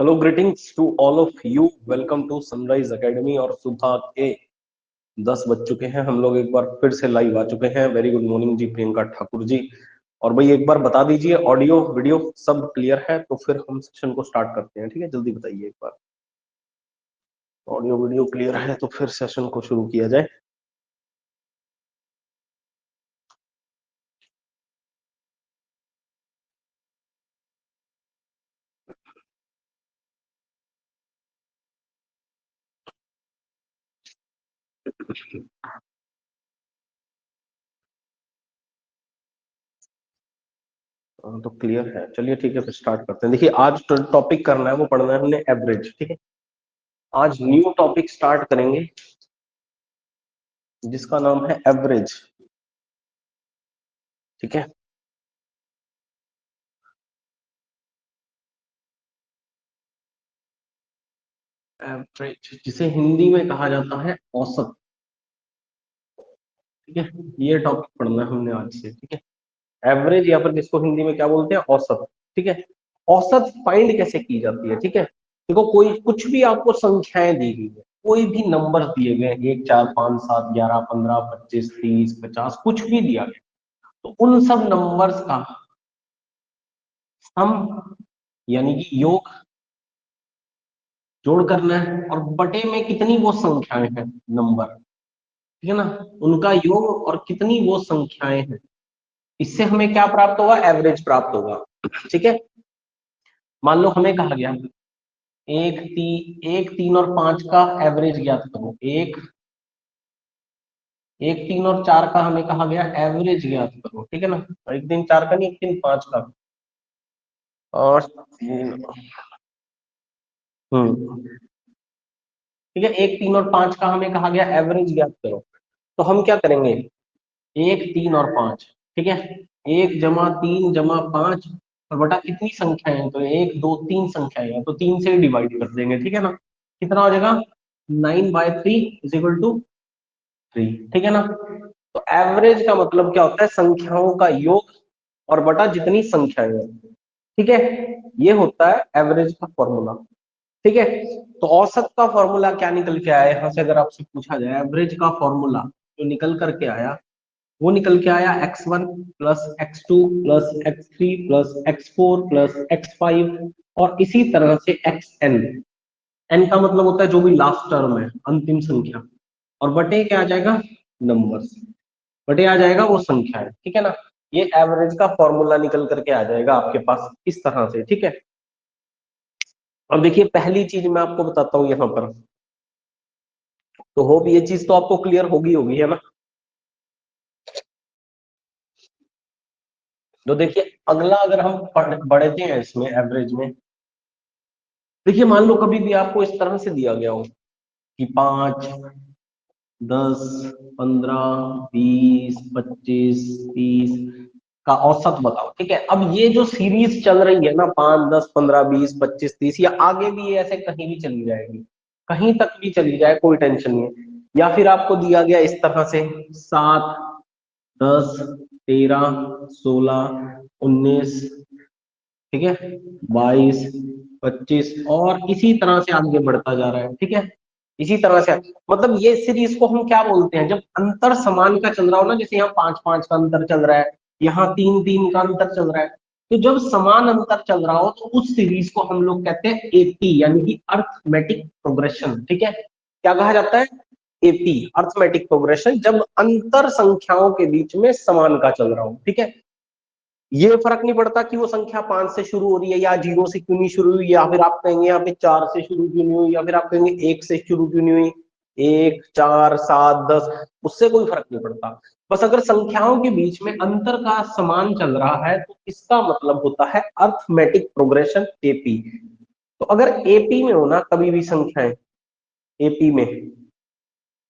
Hello greetings to all of you, welcome to Sunrise Academy. और सुबह के 10 बज चुके हैं, हम लोग एक बार फिर से लाइव आ चुके हैं। वेरी गुड मॉर्निंग जी प्रियंका ठाकुर जी। और भाई एक बार बता दीजिए ऑडियो वीडियो सब क्लियर है तो फिर हम सेशन को स्टार्ट करते हैं। ठीक है, जल्दी बताइए एक बार ऑडियो वीडियो क्लियर है तो फिर सेशन को शुरू किया जाए। तो क्लियर है, चलिए ठीक है फिर स्टार्ट करते हैं। देखिए आज टॉपिक करना है वो पढ़ना है हमने एवरेज। ठीक है, आज न्यू टॉपिक स्टार्ट करेंगे जिसका नाम है एवरेज। ठीक है, एवरेज जिसे हिंदी में कहा जाता है औसत। ठीक है, ये टॉपिक पढ़ना है हमने आज से। ठीक है, एवरेज या फिर जिसको हिंदी में क्या बोलते हैं औसत। ठीक है, औसत फाइंड कैसे की जाती है। ठीक है, देखो कोई कुछ भी आपको संख्याएं दी गई है, कोई भी नंबर दिए गए, 1 4 5 7 11 15 25 30 50 कुछ भी दिया गया, तो उन सब नंबर्स का सम यानी कि योग जोड़ करना है, और बटे में कितनी वो संख्याएं हैं नंबर, ठीक है ना, उनका योग और कितनी वो संख्याएं हैं, इससे हमें क्या प्राप्त होगा, एवरेज प्राप्त होगा। ठीक है, मान लो हमें कहा गया एक तीन और पांच का एवरेज ज्ञात करो। एक तीन और चार का हमें कहा गया एवरेज ज्ञात करो। ठीक है ना, एक दिन चार का नहीं, एक दिन पांच का। और तीन, ठीक है, एक तीन और पांच का हमें कहा गया एवरेज ज्ञात करो। तो हम क्या करेंगे, एक तीन और पांच, ठीक है, एक जमा तीन जमा पांच और बटा कितनी संख्याएं हैं, तो एक दो तीन संख्याएं हैं, तो तीन से डिवाइड कर देंगे। ठीक है ना, कितना हो जाएगा, 9/3 इज इक्वल टू 3। ठीक है ना, तो एवरेज का मतलब क्या होता है, संख्याओं का योग और बटा जितनी संख्याएं हैं। ठीक है, ये होता है एवरेज का फॉर्मूला। ठीक है, तो औसत का फॉर्मूला क्या निकल के आया, यहां से अगर आपसे पूछा जाए एवरेज का फॉर्मूला जो निकल करके आया, वो निकल के आया x1 plus x2 plus x3 plus x4 plus x5 और इसी तरह से xn। n का मतलब होता है जो भी लास्ट टर्म है, अंतिम संख्या, और बटे क्या आ जाएगा, नंबर्स, बटे आ जाएगा वो संख्या है। ठीक है ना, ये एवरेज का फॉर्मूला निकल करके आ जाएगा आपके पास इस तरह से। ठीक है, अब देखिए पहली चीज मैं आपको बताता हूं यहाँ पर, तो होप ये चीज तो आपको क्लियर होगी है ना। तो देखिए अगला अगर हम बढ़ते हैं इसमें एवरेज में, देखिए मान लो कभी भी आपको इस तरह से दिया गया हो कि 5 10 15 20 25 30 का औसत बताओ। ठीक है, अब ये जो सीरीज चल रही है ना, 5 10 15 20 25 30, या आगे भी ये ऐसे कहीं भी चली जाएगी, कहीं तक भी चली जाए कोई टेंशन नहीं है। या फिर आपको दिया गया इस तरह से 7 10 13 16 19, ठीक है, 22 25 और इसी तरह से आगे बढ़ता जा रहा है। ठीक है, इसी तरह से मतलब ये सीरीज को हम क्या बोलते हैं, जब अंतर समान का चल रहा हो ना, जैसे यहाँ 5 5 का अंतर चल रहा है, यहाँ 3 3 का अंतर चल रहा है, तो जब समान अंतर चल रहा हो तो उस सीरीज को हम लोग कहते हैं एपी, यानी कि अर्थमेटिक प्रोग्रेशन। ठीक है, क्या कहा जाता है, एपी, अर्थमेटिक प्रोग्रेशन, जब अंतर संख्याओं के बीच में समान का चल रहा हो। ठीक है, ये फर्क नहीं पड़ता कि वो संख्या 5 से शुरू हो रही है या 0 से क्यों नहीं शुरू हुई, या फिर आप कहेंगे यहाँ पे 4 से शुरू क्यों नहीं हुई, या फिर आप कहेंगे 1 से शुरू क्यों नहीं हुई, 1 4 7 10, उससे कोई फर्क नहीं पड़ता। बस अगर संख्याओं के बीच में अंतर का समान चल रहा है तो इसका मतलब होता है अर्थमेटिक प्रोग्रेशन, एपी। तो अगर एपी में हो ना कभी भी संख्याएं, एपी में,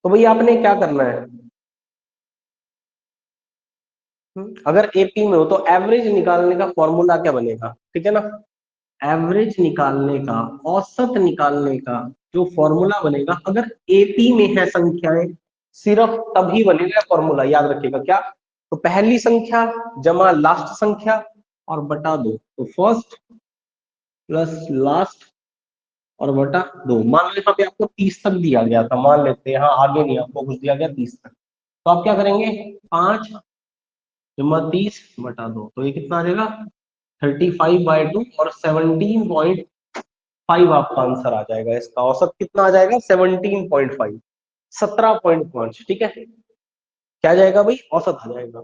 तो भाई आपने क्या करना है, अगर एपी में हो तो एवरेज निकालने का फॉर्मूला क्या बनेगा। ठीक है ना, एवरेज निकालने का, औसत निकालने का जो फॉर्मूला बनेगा, अगर एपी में है संख्याएं, सिर्फ तभी बनेगा फॉर्मूला, याद रखिएगा क्या, तो पहली संख्या जमा लास्ट संख्या और बटा दो, तो फर्स्ट प्लस लास्ट और बटा 2। मान लो यहाँ पे आपको 30 तक दिया गया था, मान लेते हैं, हाँ आगे नहीं आपको कुछ दिया गया 30 तक, तो आप क्या करेंगे 5 जमा 30 बटा 2, तो ये कितना आ जाएगा 35/2 और 17.5 आपका आंसर आ जाएगा। इसका औसत कितना आ जाएगा 17.5, 17.5, ठीक है। क्या जाएगा भाई, औसत आ जाएगा।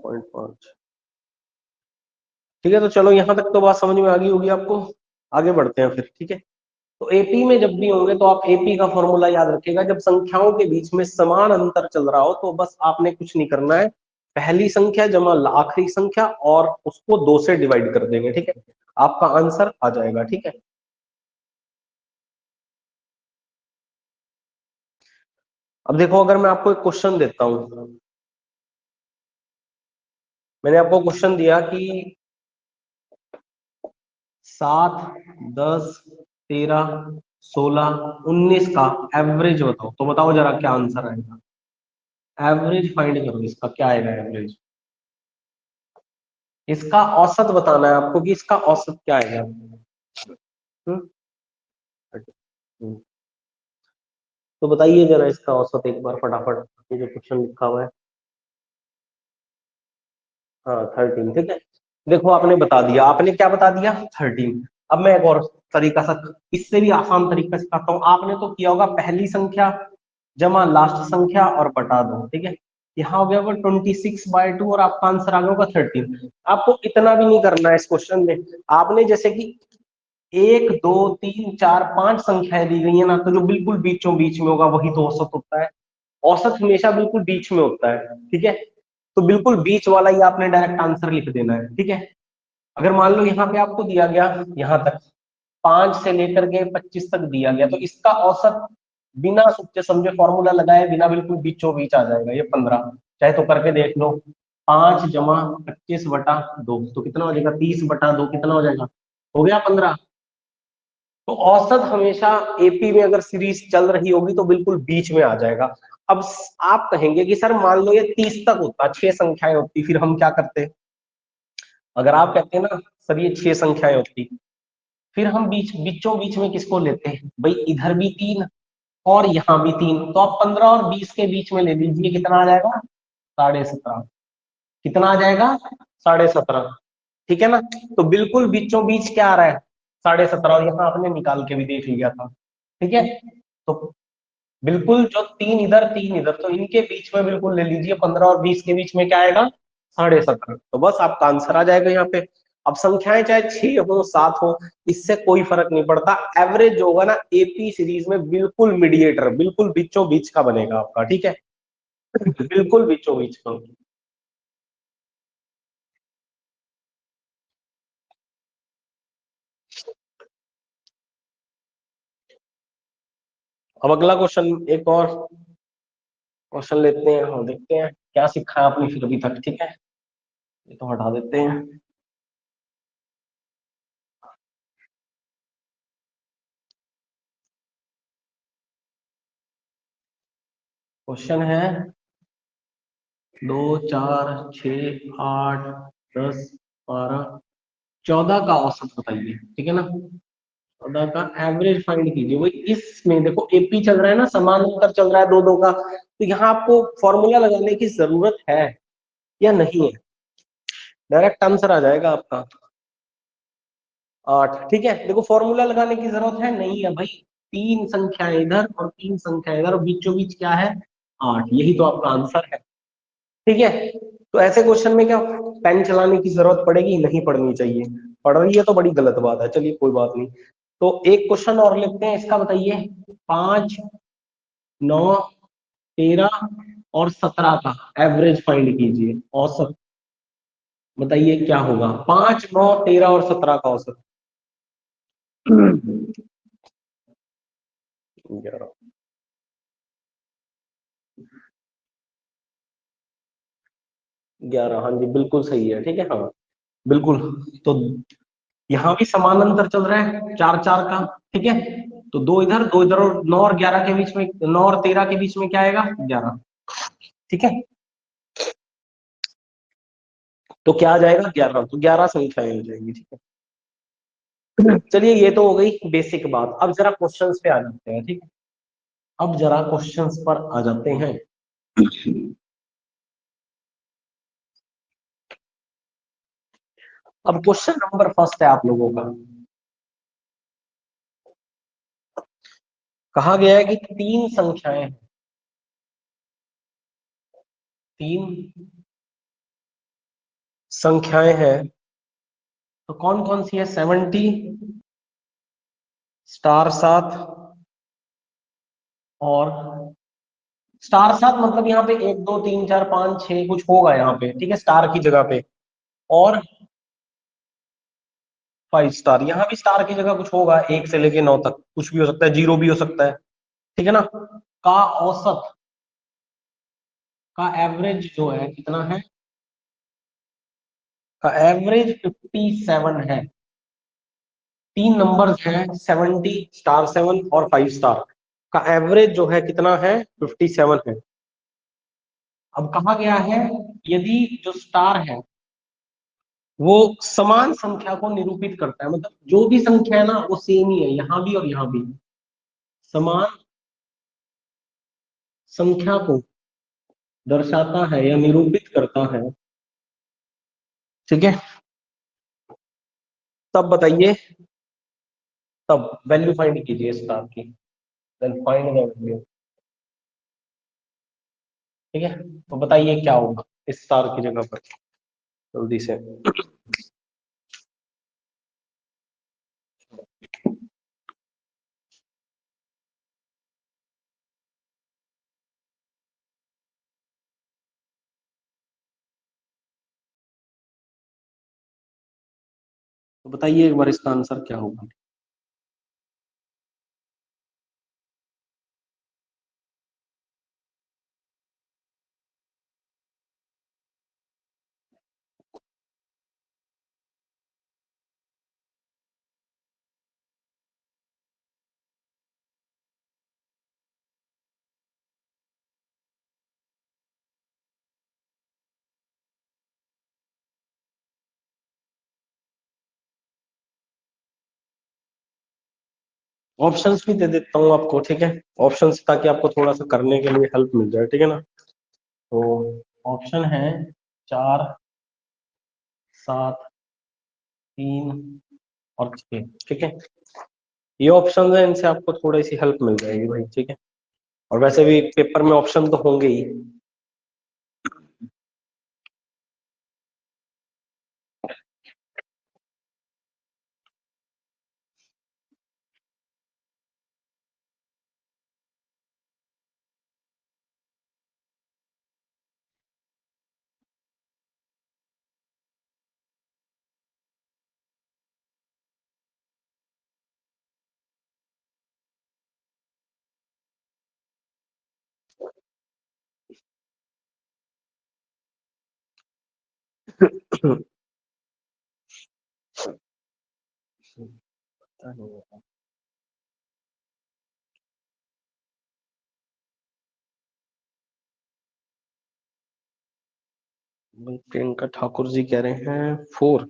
पॉइंट 5, ठीक है। तो चलो यहां तक तो बात समझ में आ गई होगी आपको, आगे बढ़ते हैं फिर, ठीक है। तो एपी में जब भी होंगे तो आप एपी का फॉर्मूला याद रखिएगा, जब संख्याओं के बीच में समान अंतर चल रहा हो तो बस आपने कुछ नहीं करना है, पहली संख्या जमा आखिरी संख्या और उसको 2 से डिवाइड कर देंगे, ठीक है, आपका आंसर आ जाएगा, ठीक है। अब देखो, अगर मैं आपको एक क्वेश्चन देता हूं, मैंने आपको क्वेश्चन दिया कि 7, 10, 13, 16, 19 का एवरेज बताओ, तो बताओ जरा क्या आंसर आएगा। एवरेज फाइंड करो, इसका क्या आएगा एवरेज, इसका औसत बताना है आपको कि इसका औसत क्या आएगा। हम्म, हम्म। तो बताइए जरा इसका औसत एक बार फटाफट, ये जो क्वेश्चन लिखा हुआ है। हाँ 13, ठीक है। देखो आपने बता दिया, आपने क्या बता दिया 13। अब मैं एक और तरीका सा, इससे भी आसान तरीका सिखाता हूँ। आपने तो किया होगा पहली संख्या जमा लास्ट संख्या और बटा दो, ठीक है। यहाँ हो गया होगा 26/2 और आपका आंसर आ गया होगा 13। आपको इतना भी नहीं करना है इस क्वेश्चन में, आपने जैसे कि 1, 2, 3, 4, 5 संख्याएं दी गई है ना, तो जो बिल्कुल बीचों बीच में होगा वही तो औसत होता है। औसत हमेशा बिल्कुल बीच में होता है, ठीक है। तो बिल्कुल बीच वाला ही आपने डायरेक्ट आंसर लिख देना है, ठीक है। अगर मान लो यहाँ पे आपको दिया गया यहाँ तक 5 से लेकर के 25 तक दिया गया, तो इसका औसत बिना सोचे समझे फॉर्मूला लगाए बिना बिल्कुल बीचों बीच आ जाएगा ये 15। चाहे तो करके देख लो, 5 जमा 25/2 तो कितना हो जाएगा, 30/2 कितना हो जाएगा, हो गया 15। तो औसत हमेशा एपी में अगर सीरीज चल रही होगी तो बिल्कुल बीच में आ जाएगा। अब आप कहेंगे कि सर मान लो ये 30 तक होता, 6 संख्याएं होती, फिर हम क्या करते। अगर आप कहते हैं ना सर ये 6 संख्याएं होती, फिर हम बीचों बीच में किसको लेते हैं भाई, इधर भी 3 और यहाँ भी 3, तो आप 15 और 20 के बीच में ले लीजिए, कितना आ जाएगा 17.5, कितना आ जाएगा 17.5, ठीक है ना। तो बिल्कुल बीचों बीच क्या आ रहा है 17.5, और यहाँ आपने निकाल के भी देख लिया था, ठीक है। तो बिल्कुल जो 3 इधर 3 इधर, तो इनके बीच में बिल्कुल ले लीजिए, 15 और 20 के बीच में क्या आएगा 17.5, तो बस आपका आंसर आ जाएगा यहाँ पे। अब संख्याएं चाहे 6 हो 7 हो, इससे कोई फर्क नहीं पड़ता, एवरेज जो होगा ना एपी सीरीज में बिल्कुल मीडिएटर, बिल्कुल बीचों बीच का बनेगा आपका, ठीक है। बिल्कुल बीचों बीच का। अब अगला क्वेश्चन, एक और क्वेश्चन लेते हैं, हाँ देखते हैं क्या सीखा है आपने फिर अभी तक, ठीक है। ये तो हटा देते हैं। क्वेश्चन है 2, 4, 6, 8, 10, 12, 14 का औसत बताइए, ठीक है ना। 14 का एवरेज फाइंड कीजिए। वही इसमें देखो एपी चल रहा है ना, समान अंतर चल रहा है दो दो का, तो यहाँ आपको फॉर्मूला लगाने की जरूरत है या नहीं है, डायरेक्ट आंसर आ जाएगा आपका 8, ठीक है। देखो फॉर्मूला लगाने की जरूरत है नहीं है भाई, 3 संख्याएं इधर और 3 संख्याएं इधर और बीचों बीच क्या है 8, यही तो आपका आंसर है, ठीक है। तो ऐसे क्वेश्चन में क्या पेन चलाने की जरूरत पड़ेगी, नहीं पड़नी चाहिए, पड़ रही है तो बड़ी गलत बात है, चलिए कोई बात नहीं। तो एक क्वेश्चन और लेते हैं, इसका बताइए 5, 9, 13 और 17 का एवरेज फाइंड कीजिए, औसत बताइए क्या होगा, 5, 9, 13 और 17 का औसत। 11, 11, हाँ जी बिल्कुल सही है, ठीक है, हाँ बिल्कुल। तो यहाँ भी समान अंतर चल रहा है 4 4 का, ठीक है। तो दो इधर और 9 और 11 के बीच में, 9 और 13 के बीच में क्या आएगा 11, ठीक है। तो क्या आ जाएगा 11, तो 11 संख्याएं हो जाएंगी, ठीक है। चलिए ये तो हो गई बेसिक बात। अब जरा क्वेश्चंस पे आ जाते हैं, ठीक है। अब जरा क्वेश्चंस पर आ जाते हैं। अब क्वेश्चन नंबर फर्स्ट है आप लोगों का। कहा गया है कि तीन संख्याएं हैं, तीन संख्याएं हैं, तो कौन कौन सी है? 70, स्टार 7, और स्टार 7 मतलब यहाँ पे 1 2 3 4 5 6 कुछ होगा यहाँ पे, ठीक है, स्टार की जगह पे। और 5 स्टार, यहाँ भी स्टार की जगह कुछ होगा, 1 से लेके 9 तक कुछ भी हो सकता है, 0 भी हो सकता है, ठीक है ना। का औसत, का एवरेज जो है कितना है? का एवरेज 57 है। तीन नंबर्स हैं 70, स्टार 7 और 5 स्टार, का एवरेज जो है कितना है? 57 है। अब कहा गया है यदि जो स्टार है वो समान संख्या को निरूपित करता है, मतलब जो भी संख्या है ना वो सेम ही है, यहां भी और यहां भी समान संख्या को दर्शाता है या निरूपित करता है, ठीक है। तब बताइए, तब वैल्यू फाइंड कीजिए स्टार की, देन फाइंड द वैल्यू, ठीक है। तो बताइए क्या होगा इस स्टार की जगह पर, जल्दी से। तो बताइए एक बार इसका आंसर क्या होगा। ऑप्शंस भी दे देता हूँ आपको, ठीक है, ऑप्शंस ताकि आपको थोड़ा सा करने के लिए हेल्प मिल जाए, ठीक है ना। तो ऑप्शन है 4, 7, 3 और 6, ठीक है। ये ऑप्शन है, इनसे आपको थोड़ी सी हेल्प मिल जाएगी भाई, ठीक है। और वैसे भी पेपर में ऑप्शन तो होंगे ही। प्रियंका ठाकुर जी कह रहे हैं 4।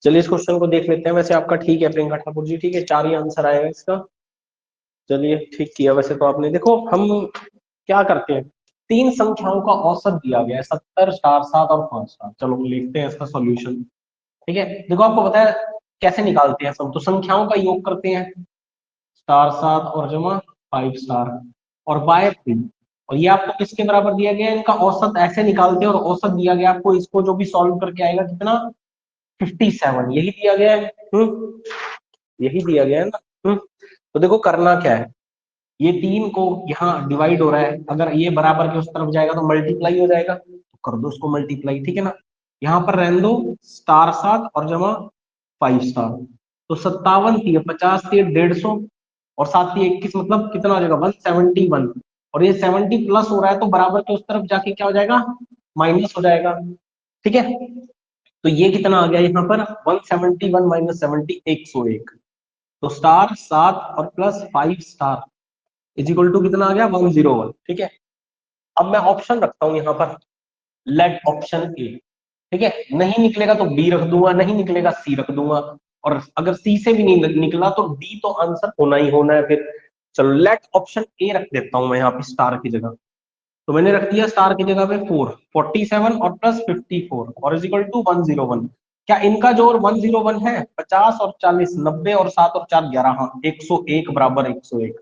चलिए इस क्वेश्चन को देख लेते हैं। वैसे आपका ठीक है प्रियंका ठाकुर जी, ठीक है, 4 ही आंसर आएगा इसका। चलिए ठीक किया वैसे तो आपने। देखो हम क्या करते हैं, तीन संख्याओं का औसत दिया गया है, 70, स्टार 7 और 5 स्टार। चलो लिखते हैं इसका सॉल्यूशन, ठीक है। देखो आपको पता है कैसे निकालते हैं सब, तो संख्याओं का योग करते हैं, स्टार 7 और जमा 5 स्टार और बाय 3। और ये आपको किसके बराबर दिया गया है? इनका औसत ऐसे निकालते हैं, और औसत दिया गया आपको, इसको जो भी सॉल्व करके आएगा कितना? 57, यही दिया गया है। यही दिया गया है ना। तो देखो करना क्या है, ये 3 को यहाँ डिवाइड हो रहा है, अगर ये बराबर के उस तरफ जाएगा तो मल्टीप्लाई हो जाएगा, तो कर दो उसको मल्टीप्लाई, ठीक है ना। यहाँ पर रहने दो स्टार 7 और जमा 5 स्टार, तो 57 थी, 50 थी, 150 और 7 थी 21, मतलब कितना हो जाएगा 171, और ये 70 प्लस हो रहा है तो बराबर के उस तरफ जाके क्या हो जाएगा, माइनस हो जाएगा, ठीक है। तो ये कितना आ गया यहाँ पर 171 माइनस 70, 101, तो स्टार 7 और plus 5 star is equal to कितना आ गया 101, ठीक है। अब मैं ऑप्शन रखता हूं यहाँ पर, लेट ऑप्शन ए, ठीक है, नहीं निकलेगा तो बी रख दूंगा, नहीं निकलेगा सी रख दूंगा, और अगर सी से भी नहीं निकला तो डी तो आंसर होना ही होना है फिर। चलो लेट ऑप्शन ए रख देता हूं मैं यहाँ पे स्टार की जगह, तो मैंने रख दिया स्टार की जगह पे 47 और प्लस 54 और इज इक्वल टू 101। क्या इनका जोड़ 101 है, 50 और 40 90 और 7 और 4 11, हाँ 101 बराबर 101।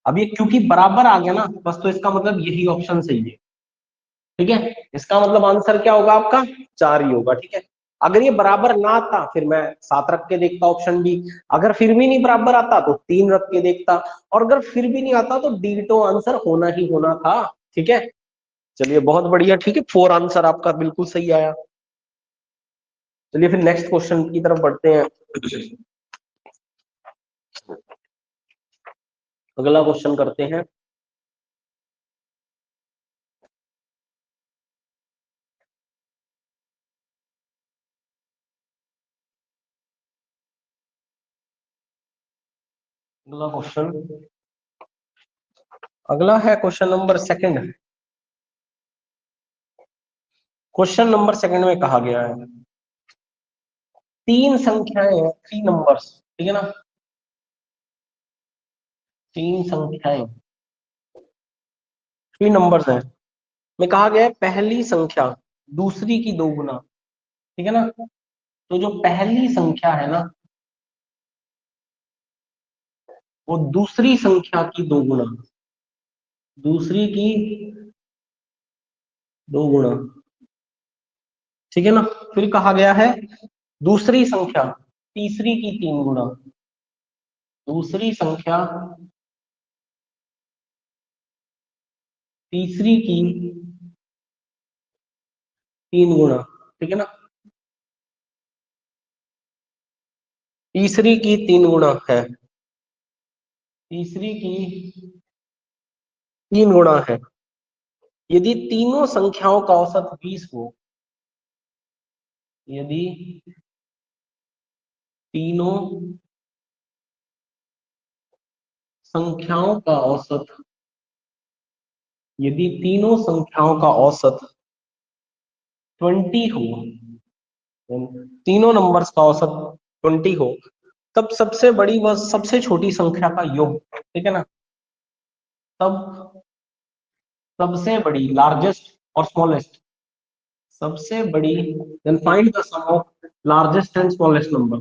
अब ये क्योंकि बराबर आ गया ना बस, तो इसका मतलब यही ऑप्शन सही है, ठीक है। इसका मतलब आंसर क्या होगा आपका 4 ही होगा, ठीक है। अगर ये बराबर ना आता फिर मैं 7 रख के देखता ऑप्शन बी, अगर फिर भी नहीं बराबर आता तो 3 रख के देखता, और अगर फिर भी नहीं आता तो डी तो आंसर होना ही होना था, ठीक है। चलिए बहुत बढ़िया, ठीक है, 4 आंसर आपका बिल्कुल सही आया। चलिए फिर नेक्स्ट क्वेश्चन की तरफ बढ़ते हैं। अगला क्वेश्चन करते हैं। अगला क्वेश्चन, अगला है question number second. Question number second में कहा गया है 3 संख्याएं हैं, 3 नंबर्स, ठीक है ना, 3 संख्याएं, 3 नंबर्स हैं, में कहा गया है पहली संख्या दूसरी की 2 गुना, ठीक है ना। तो जो पहली संख्या है ना वो दूसरी संख्या की 2 गुना, दूसरी की 2 गुना, ठीक है ना। फिर कहा गया है दूसरी संख्या तीसरी की 3 गुना, दूसरी संख्या तीसरी की 3 गुना, ठीक है ना, तीसरी की 3 गुना है, तीसरी की 3 गुना है। यदि तीनों संख्याओं का औसत 20 हो, यदि तीनों संख्याओं का औसत, यदि तीनों संख्याओं का औसत 20 हो, तीनों नंबर्स का औसत 20 हो, तब सबसे बड़ी व सबसे छोटी संख्या का योग, ठीक है ना, तब सबसे बड़ी लार्जेस्ट और स्मॉलेस्ट, सबसे बड़ी, then find the sum of largest and smallest number,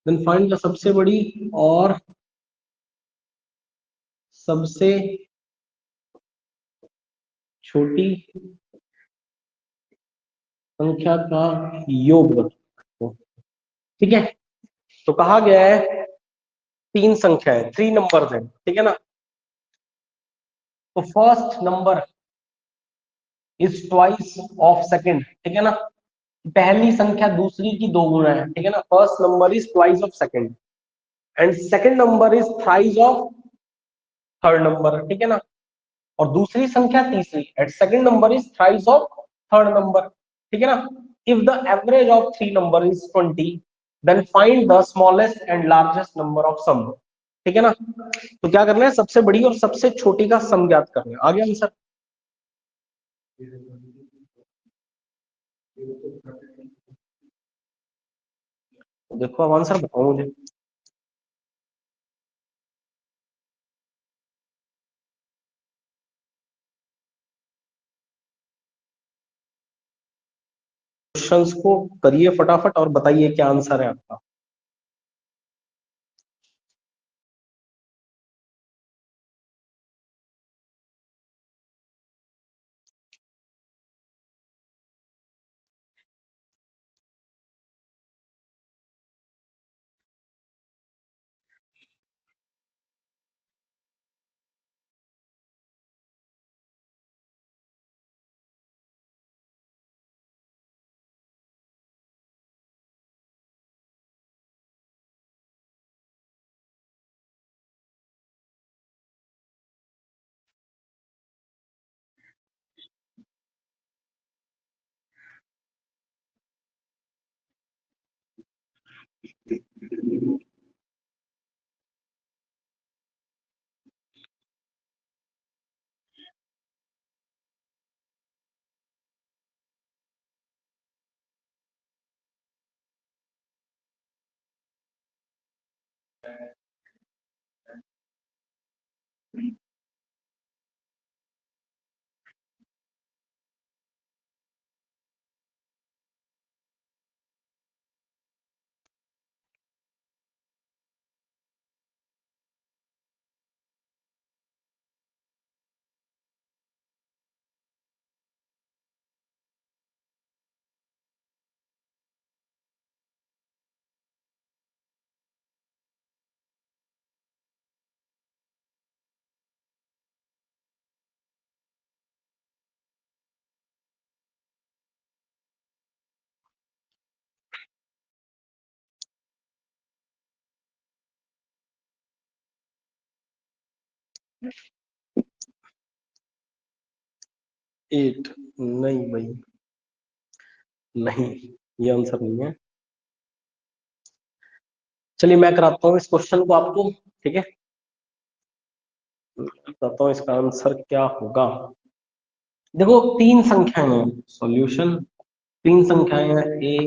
then find the सबसे बड़ी और सबसे छोटी संख्या का योग बताओ, ठीक है। तो कहा गया है 3 संख्या है, 3 नंबर्स हैं, ठीक है ना। तो first number is twice of second, ठीक है ना, पहली संख्या दूसरी की 2 गुना है, ठीक है ना, first number is twice of second and second number is thrice of third number, ठीक है ना, और दूसरी संख्या तीसरी एट second number is thrice of third number, ठीक है ना। If the average of 3 number is 20 then find the smallest and largest number of sum, ठीक है ना। तो क्या करना है, सबसे बड़ी और सबसे छोटी का सम ज्ञात करना है, आगे आंसर। देखो अब आंसर बताओ मुझे। क्वेश्चंस को करिए फटाफट और बताइए क्या आंसर है आपका। 8 नहीं भाई, नहीं, ये आंसर नहीं है। चलिए मैं कराता हूँ इस क्वेश्चन को आपको, ठीक है, बताता हूँ इसका आंसर क्या होगा। देखो तीन संख्याएं हैं, सॉल्यूशन, तीन संख्याएं हैं, ए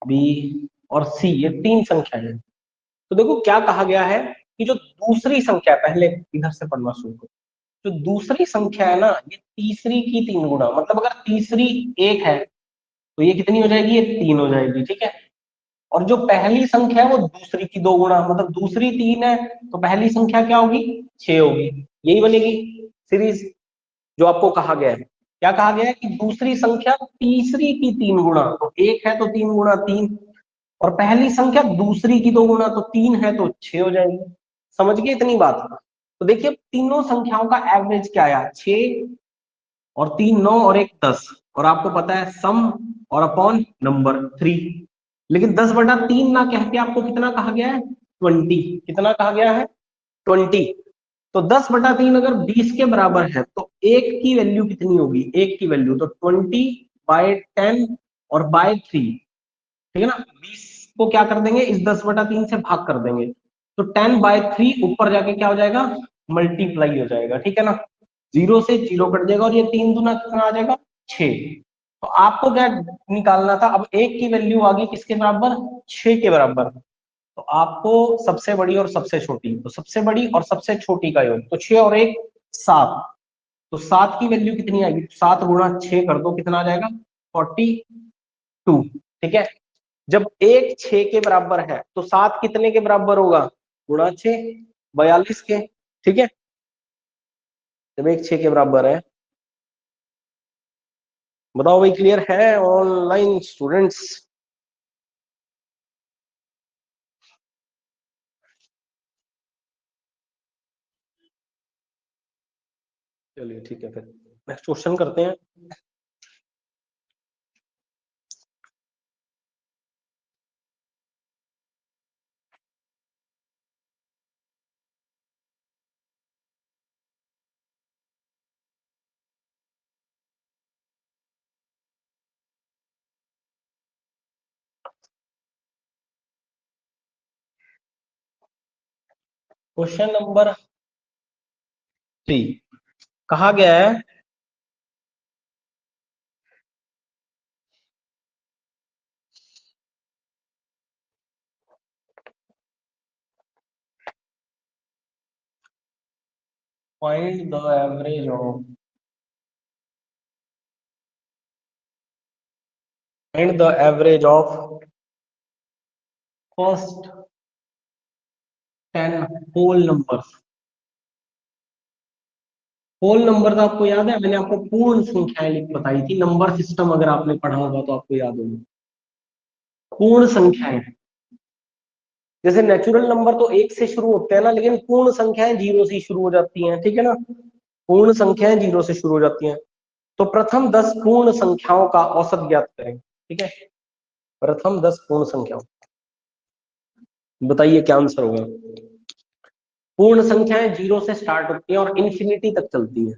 बी और सी, ये तीन संख्याएं हैं। तो देखो क्या कहा गया है कि जो दूसरी संख्या, पहले इधर से पढ़ना शुरू करो, जो दूसरी संख्या है ना, ये तीसरी की 3 गुना, मतलब अगर तीसरी 1 है तो ये कितनी हो जाएगी, ये 3 हो जाएगी, ठीक है। और जो पहली संख्या है वो दूसरी की 2 गुना, मतलब दूसरी 3 है तो पहली संख्या क्या होगी, 6 होगी। यही बनेगी सीरीज जो आपको कहा गया है। क्या कहा गया है कि दूसरी संख्या तीसरी की 3 गुना, तो 1 है तो 3 गुना 3, और पहली संख्या दूसरी की 2 गुना, तो 3 है तो 6 हो जाएगी। समझ गए इतनी बात। तो देखिए तीनों संख्याओं का एवरेज क्या आया, 6 और 3 9 और 1 10, और आपको पता है सम और अपॉन नंबर 3। लेकिन 10/3 ना कह के आपको कितना कहा गया है, 20, कितना कहा गया है, 20। तो 10/3 अगर 20 के बराबर है तो एक की वैल्यू कितनी होगी, एक की वैल्यू तो 20/10 और बाय 3, ठीक है ना। 20 को क्या कर देंगे, इस 10/3 से भाग कर देंगे, तो 10/3 ऊपर जाके क्या हो जाएगा, मल्टीप्लाई हो जाएगा, ठीक है ना। 0 से 0 कट जाएगा और ये 3 दूना कितना आ जाएगा, 6। तो आपको क्या निकालना था, अब एक की वैल्यू आ गई किसके बराबर, 6 के बराबर। तो आपको सबसे बड़ी और सबसे छोटी, तो सबसे बड़ी और सबसे छोटी का योग, तो 6 और 1 7, तो 7 की वैल्यू कितनी आएगी, 7 गुणा 6 कर दो, कितना आ जाएगा, 42, ठीक है। जब एक 6 के बराबर है तो 7 कितने के बराबर होगा, गुणा 6, 42 के, ठीक है। जब एक 6 के बराबर है, बताओ भाई, क्लियर है ऑनलाइन स्टूडेंट्स। चलिए ठीक है, फिर नेक्स्ट क्वेश्चन करते हैं। क्वेश्चन नंबर 3 कहा गया है, find the average of, find the average of first 10 whole numbers. Whole number तो आपको याद है, मैंने आपको पूर्ण संख्याएं बताई थी, नंबर सिस्टम अगर आपने पढ़ा होगा तो आपको याद होगा। पूर्ण संख्याएं, जैसे नेचुरल नंबर तो 1 से शुरू होते हैं ना, लेकिन पूर्ण संख्याएं 0 से शुरू हो जाती हैं, ठीक है ना। पूर्ण संख्याएं 0 से शुरू हो जाती हैं। तो प्रथम 10 पूर्ण संख्याओं का औसत ज्ञात करें, ठीक है। प्रथम 10 पूर्ण संख्याओं, बताइए क्या आंसर होगा। पूर्ण संख्याएं 0 से स्टार्ट होती हैं और इन्फिनिटी तक चलती हैं,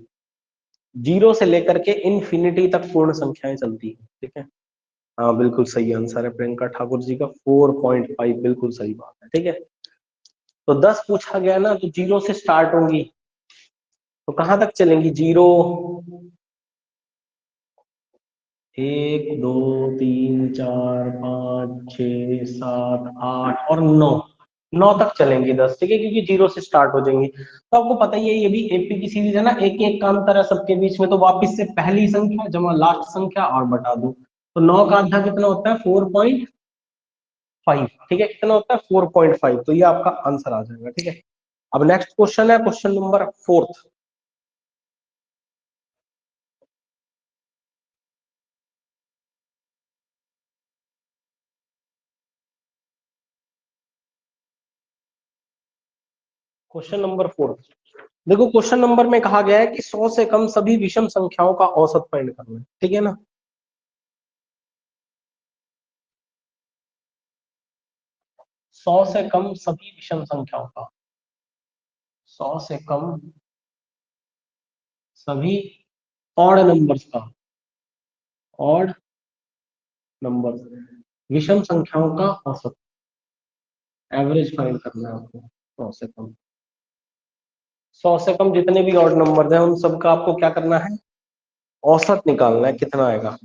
0 से लेकर के इन्फिनिटी तक पूर्ण संख्याएं चलती हैं, ठीक है। हाँ बिल्कुल सही आंसर है प्रियंका ठाकुर जी का, 4.5, बिल्कुल सही बात है, ठीक है। तो 10 पूछा गया ना, तो 0 से स्टार्ट होंगी, तो कहां तक चलेंगी, 0, 1 2 3 4 5 6 7 8 और 9, 9 तक चलेंगी 10, ठीक है, क्योंकि 0 से स्टार्ट हो जाएंगी। तो आपको पता ही है ये भी एपी की सीरीज है ना, एक एक का अंतर है सबके बीच में, तो वापिस से पहली संख्या जमा लास्ट संख्या और बटा दो, तो 9 का आधा कितना होता है 4.5, ठीक है, कितना होता है 4.5, तो ये आपका आंसर आ जाएगा, ठीक है। अब नेक्स्ट क्वेश्चन है क्वेश्चन नंबर 4। क्वेश्चन नंबर 4, देखो क्वेश्चन नंबर में कहा गया है कि 100 से कम सभी विषम संख्याओं का औसत फाइंड करना है, ठीक है ना। 100 से कम सभी विषम संख्याओं का, 100 से कम सभी ऑड नंबर्स का, ऑड नंबर विषम संख्याओं का औसत, एवरेज फाइंड करना है आपको। 100 से कम, 100 से कम जितने भी ऑड नंबर्स हैं उन सबका आपको क्या करना है, औसत निकालना है, कितना आएगा।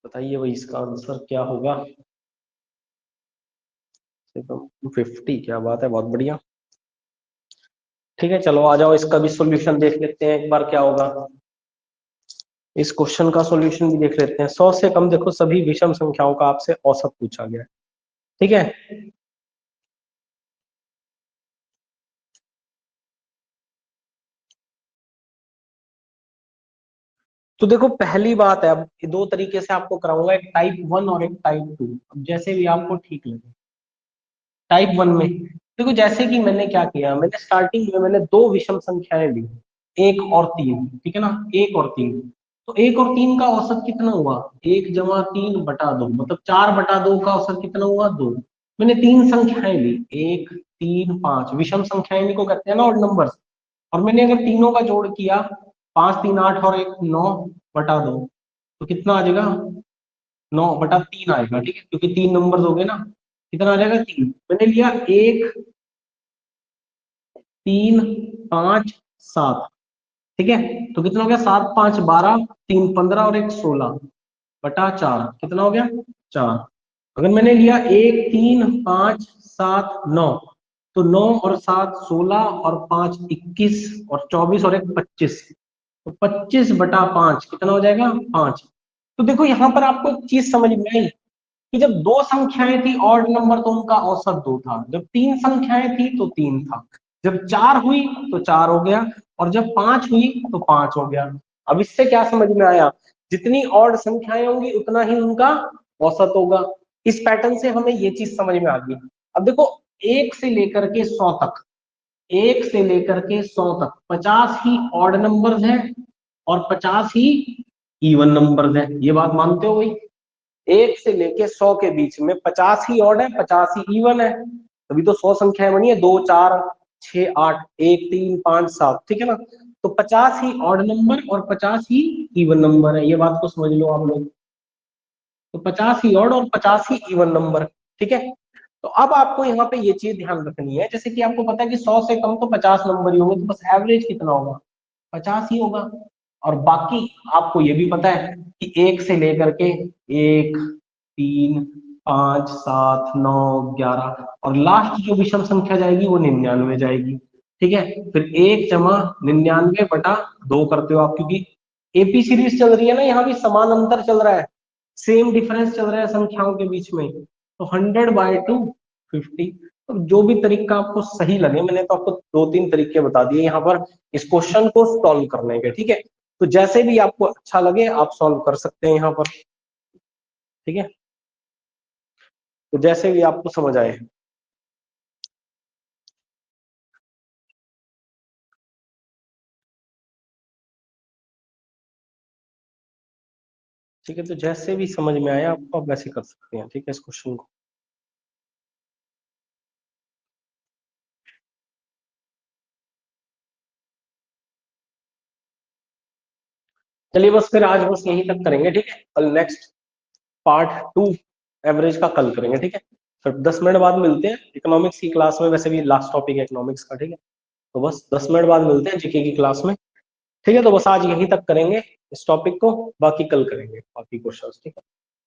बताइए भाई इसका आंसर क्या होगा। 50, क्या बात है, बहुत बढ़िया। ठीक है, चलो आ जाओ, इसका भी सॉल्यूशन देख लेते हैं एक बार क्या होगा। इस क्वेश्चन का सॉल्यूशन भी देख लेते हैं। 100 से कम, देखो सभी विषम संख्याओं का आपसे औसत पूछा गया है, ठीक है। तो देखो पहली बात है, अब दो तरीके से आपको कराऊंगा, एक टाइप 1 और एक टाइप 2, अब जैसे भी आपको ठीक लगे। टाइप 1 में देखो, जैसे कि मैंने क्या किया, मैंने स्टार्टिंग में मैंने दो विषम संख्याएं ली, 1 और 3, ठीक है ना, 1 और 3। तो 1 और 3 का औसत कितना हुआ, 1 जमा 3 बटा 2, मतलब 4/2 का औसत कितना हुआ, 2। मैंने तीन संख्याएं ली, 1, 3, 5, विषम संख्याएं इनको कहते हैं ना, ऑड नंबर्स। और मैंने अगर तीनों का जोड़ किया, 5, 3, 8 और 1, 9/2, तो कितना आ जाएगा, 9/3 आएगा, ठीक है, क्योंकि तीन नंबर हो गए ना। कितना आ जाएगा, 3। मैंने लिया 1, 3, 5, 7, ठीक है, तो कितना हो गया, 7, 5, 12, 3, 15 और 1, 16/4, कितना हो गया, 4। अगर मैंने लिया 1, 3, 5, 7, 9, तो 9 और 7, 16 और 5, 21 और 24 और 1, 25, तो 25/5 कितना हो जाएगा, 5। तो देखो यहाँ पर आपको एक चीज समझ में आई कि जब दो संख्याएं थी ऑड नंबर तो उनका औसत 2 था, जब तीन संख्याएं थी तो 3 था, जब 4 हुई तो 4 हो गया, और जब 5 हुई तो 5 हो गया। अब इससे क्या समझ में आया, जितनी ऑड संख्याएं होंगी उतना ही उनका औसत होगा। इस पैटर्न से हमें ये चीज समझ में आ गई। अब देखो, 1 से लेकर के 100 तक, 1 से लेकर के 100 तक 50 ही ऑड नंबर्स हैं और 50 ही इवन नंबर्स हैं, ये बात मानते हो भाई। 1 से लेके 100 के बीच में 50 ही ऑड है, 50 ही इवन है, तभी तो 100 संख्याएं बनी है, 2, 4, 6, 8, 1, 3, 5, 7, ठीक है ना। तो 50 ही ऑड नंबर और 50 ही इवन नंबर है, ये बात को समझ लो आप लोग। तो 50 ही ऑड और 50 ही इवन नंबर, ठीक है। तो अब आपको यहाँ पे ये चीज ध्यान रखनी है, जैसे कि आपको पता है कि 100 से कम तो 50 नंबर ही होंगे, तो बस एवरेज कितना होगा, 50 ही होगा। और बाकी आपको ये भी पता है कि 1 से लेकर के 1, 3, 5, 7, 9, 11 और लास्ट जो विषम संख्या जाएगी वो 99 जाएगी, ठीक है। फिर 1 जमा 99/2 करते हो आप, क्योंकि एपी सीरीज चल रही है ना, यहाँ भी समान अंतर चल रहा है, सेम डिफरेंस चल रहा है संख्याओं के बीच में, तो 100/2, 50। तो जो भी तरीका आपको सही लगे, मैंने तो आपको 2-3 तरीके बता दिए यहाँ पर इस क्वेश्चन को सॉल्व करने के, ठीक है। तो जैसे भी आपको अच्छा लगे आप सॉल्व कर सकते हैं यहाँ पर, ठीक है, तो जैसे भी आपको समझ आए। ठीक है, तो जैसे भी समझ में आए आपको, आप वैसे कर सकते हैं, ठीक है, इस क्वेश्चन को। चलिए बस फिर आज बस यहीं तक करेंगे, ठीक है। कल नेक्स्ट पार्ट 2 एवरेज का कल करेंगे, ठीक है। फिर 10 मिनट बाद मिलते हैं इकोनॉमिक्स की क्लास में, वैसे भी लास्ट टॉपिक है इकोनॉमिक्स का, ठीक है। तो बस 10 मिनट बाद मिलते हैं जीके की क्लास में, ठीक है। तो बस आज यहीं तक करेंगे इस टॉपिक को, बाकी कल करेंगे बाकी क्वेश्चंस, ठीक है।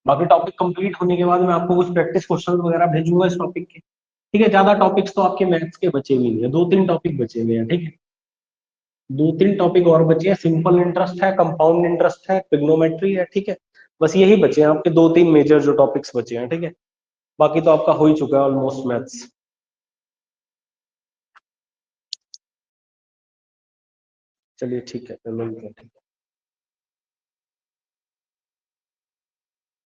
बाकी टॉपिक कंप्लीट होने के बाद मैं आपको कुछ प्रैक्टिस क्वेश्चन वगैरह भेजूंगा इस टॉपिक के, ठीक है। ज्यादा टॉपिक्स तो आपके मैथ्स के बचे भी नहीं है, 2-3 टॉपिक बचे हुए हैं, ठीक है। 2-3 टॉपिक और बचे हैं, सिंपल इंटरेस्ट है, कंपाउंड इंटरेस्ट है, ट्रिग्नोमेट्री है, ठीक है। बस यही बचे हैं आपके 2-3 मेजर जो टॉपिक्स बचे हैं, ठीक है। बाकी तो आपका हो ही चुका है ऑलमोस्ट मैथ्स। चलिए ठीक है, फिर मिलते हैं, ठीक है।